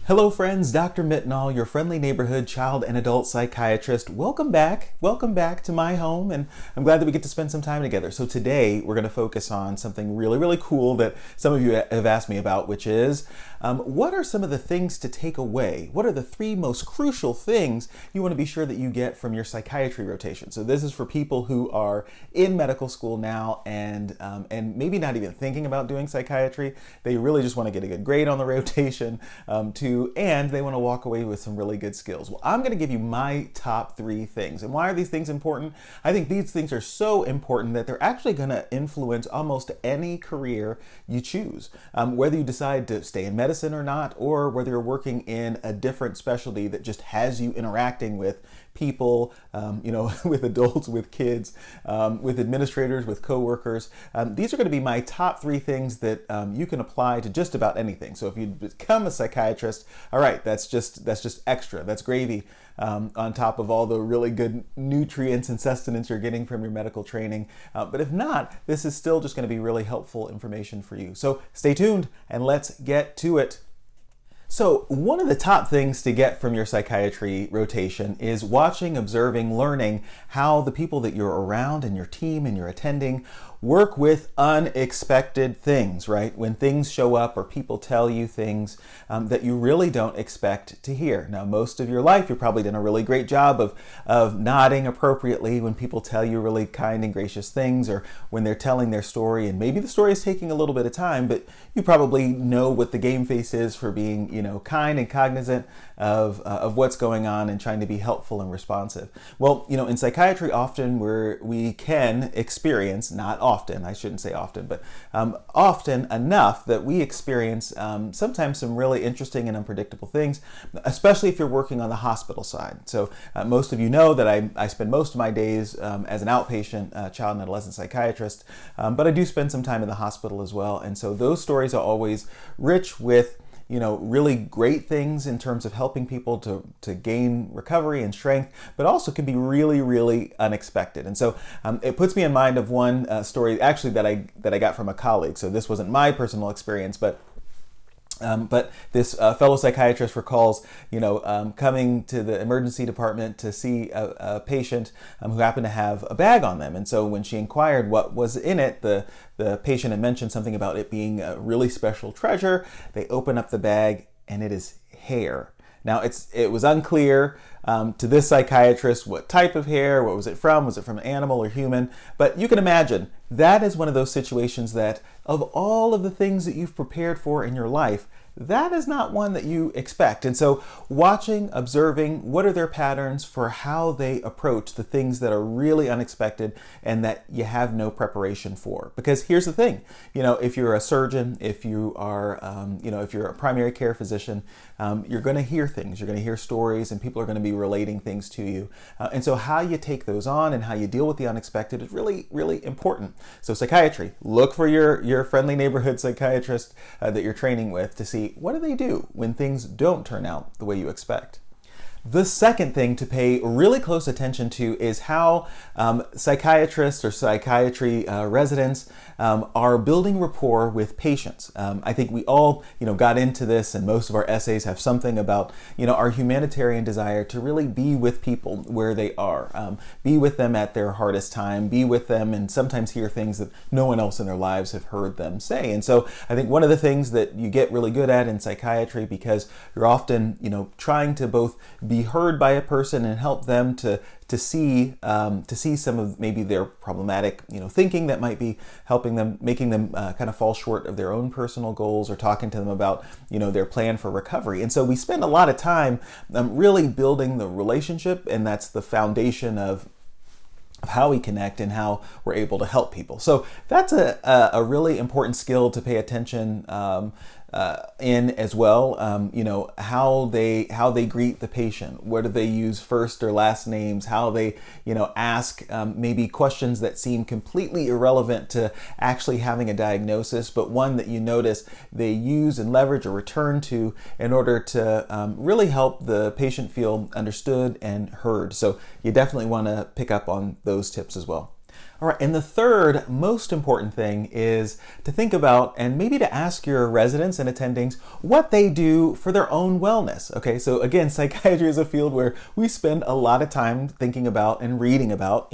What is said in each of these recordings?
Hello friends, Dr. Mitnaul, your friendly neighborhood child and adult psychiatrist. Welcome back to my home, and I'm glad that we get to spend some time together. So today we're going to focus on something really cool that some of you have asked me about, which is what are some of the things to take away? What are the three most crucial things you want to be sure that you get from your psychiatry rotation? So this is for people who are in medical school now and maybe not even thinking about doing psychiatry. They really just want to get a good grade on the rotation and they want to walk away with some really good skills. Well, I'm going to give you my top three things. And why are these things important? I think these things are so important that they're actually going to influence almost any career you choose. Whether you decide to stay in medicine or not, or whether you're working in a different specialty that just has you interacting with people, with adults, with kids, with administrators, with coworkers. These are going to be my top three things that you can apply to just about anything. So if you become a psychiatrist, all right, that's just extra. That's gravy on top of all the really good nutrients and sustenance you're getting from your medical training. But if not, this is still just going to be really helpful information for you. So stay tuned and let's get to it. So one of the top things to get from your psychiatry rotation is watching, observing, learning how the people that you're around and your team and you're attending work with unexpected things, right? When things show up or people tell you things that you really don't expect to hear. Now, most of your life, you've probably done a really great job of nodding appropriately when people tell you really kind and gracious things, or when they're telling their story, and maybe the story is taking a little bit of time, but you probably know what the game face is for being, kind and cognizant of what's going on and trying to be helpful and responsive. Well, in psychiatry, often we can experience, not often, I shouldn't say often, but often enough that we experience sometimes some really interesting and unpredictable things, especially if you're working on the hospital side. So most of you know that I spend most of my days as an outpatient child and adolescent psychiatrist, but I do spend some time in the hospital as well. And so those stories are always rich with really great things in terms of helping people to gain recovery and strength, but also can be really unexpected. And so it puts me in mind of one story actually that I got from a colleague. So this wasn't my personal experience, but this fellow psychiatrist recalls, coming to the emergency department to see a patient who happened to have a bag on them. And so when she inquired what was in it, the patient had mentioned something about it being a really special treasure. They open up the bag and it is hair. Now, it was unclear to this psychiatrist what type of hair, what was it from? Was it from an animal or human? But you can imagine that is one of those situations that of all of the things that you've prepared for in your life, that is not one that you expect. And so watching, observing, what are their patterns for how they approach the things that are really unexpected and that you have no preparation for. Because here's the thing, if you're a surgeon, if you are, if you're a primary care physician, you're going to hear things, you're going to hear stories, and people are going to be relating things to you. And so how you take those on and how you deal with the unexpected is really important. So psychiatry, look for your friendly neighborhood psychiatrist that you're training with to see what do they do when things don't turn out the way you expect. The second thing to pay really close attention to is how psychiatrists or psychiatry residents are building rapport with patients. I think we all, got into this, and most of our essays have something about, our humanitarian desire to really be with people where they are, be with them at their hardest time, be with them, and sometimes hear things that no one else in their lives have heard them say. And so I think one of the things that you get really good at in psychiatry, because you're often, trying to both be heard by a person and help them to see some of maybe their problematic thinking that might be making them kind of fall short of their own personal goals, or talking to them about their plan for recovery. And so we spend a lot of time really building the relationship, and that's the foundation of how we connect and how we're able to help people. So that's a really important skill to pay attention in as well. How they greet the patient. What do they use first or last names? How they ask maybe questions that seem completely irrelevant to actually having a diagnosis, but one that you notice they use and leverage or return to in order to really help the patient feel understood and heard. So you definitely want to pick up on those tips as well. All right, and the third most important thing is to think about and maybe to ask your residents and attendings what they do for their own wellness. Okay, so again, psychiatry is a field where we spend a lot of time thinking about and reading about,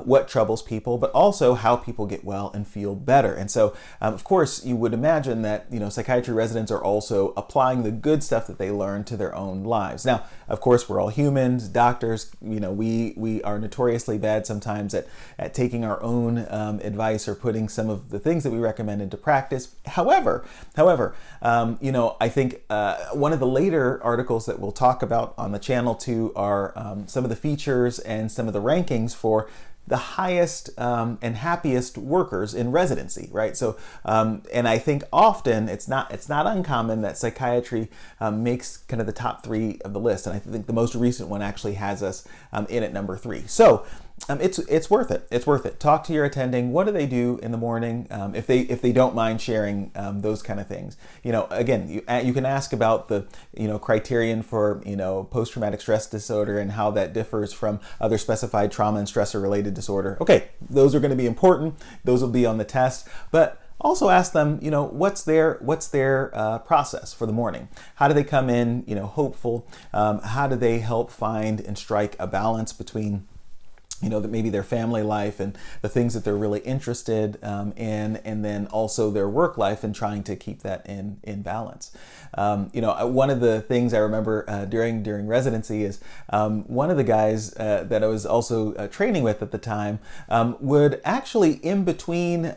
what troubles people, but also how people get well and feel better. And so, of course, you would imagine that, psychiatry residents are also applying the good stuff that they learn to their own lives. Now, of course, we're all humans, doctors, we are notoriously bad sometimes at taking our own advice or putting some of the things that we recommend into practice. However, I think one of the later articles that we'll talk about on the channel too are some of the features and some of the rankings for the highest and happiest workers in residency, right? So, and I think often it's not uncommon that psychiatry makes kind of the top 3 of the list, and I think the most recent one actually has us in at number 3. So. It's worth it. It's worth it. Talk to your attending. What do they do in the morning? If they don't mind sharing those kind of things. Again, you can ask about the criterion for post-traumatic stress disorder and how that differs from other specified trauma and stressor related disorder. Okay, those are going to be important. Those will be on the test, but. Also ask them, what's their process for the morning? How do they come in, hopeful? How do they help find and strike a balance between that maybe their family life and the things that they're really interested in, and then also their work life and trying to keep that in balance. One of the things I remember during residency is one of the guys that I was also training with at the time would actually in between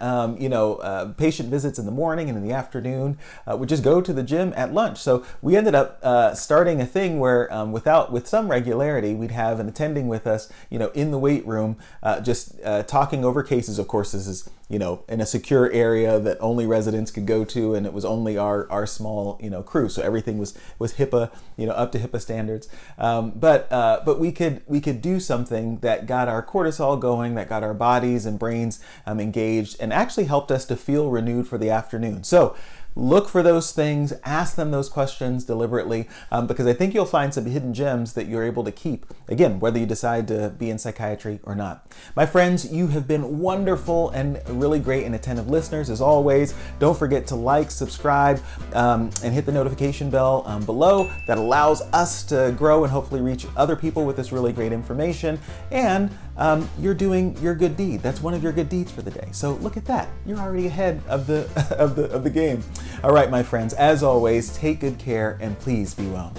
patient visits in the morning and in the afternoon would just go to the gym at lunch. So we ended up starting a thing where with some regularity we'd have an attending with us in the weight room just talking over cases. Of course, this is in a secure area that only residents could go to, and it was only our small crew, so everything was HIPAA up to HIPAA standards. But we could do something that got our cortisol going, that got our bodies and brains engaged, and actually helped us to feel renewed for the afternoon. So look for those things, ask them those questions deliberately, because I think you'll find some hidden gems that you're able to keep, again, whether you decide to be in psychiatry or not. My friends, you have been wonderful and really great and attentive listeners as always. Don't forget to like, subscribe, and hit the notification bell below. That allows us to grow and hopefully reach other people with this really great information. And you're doing your good deed. That's one of your good deeds for the day. So look at that. You're already ahead of the of the game. All right, my friends, as always, take good care and please be well.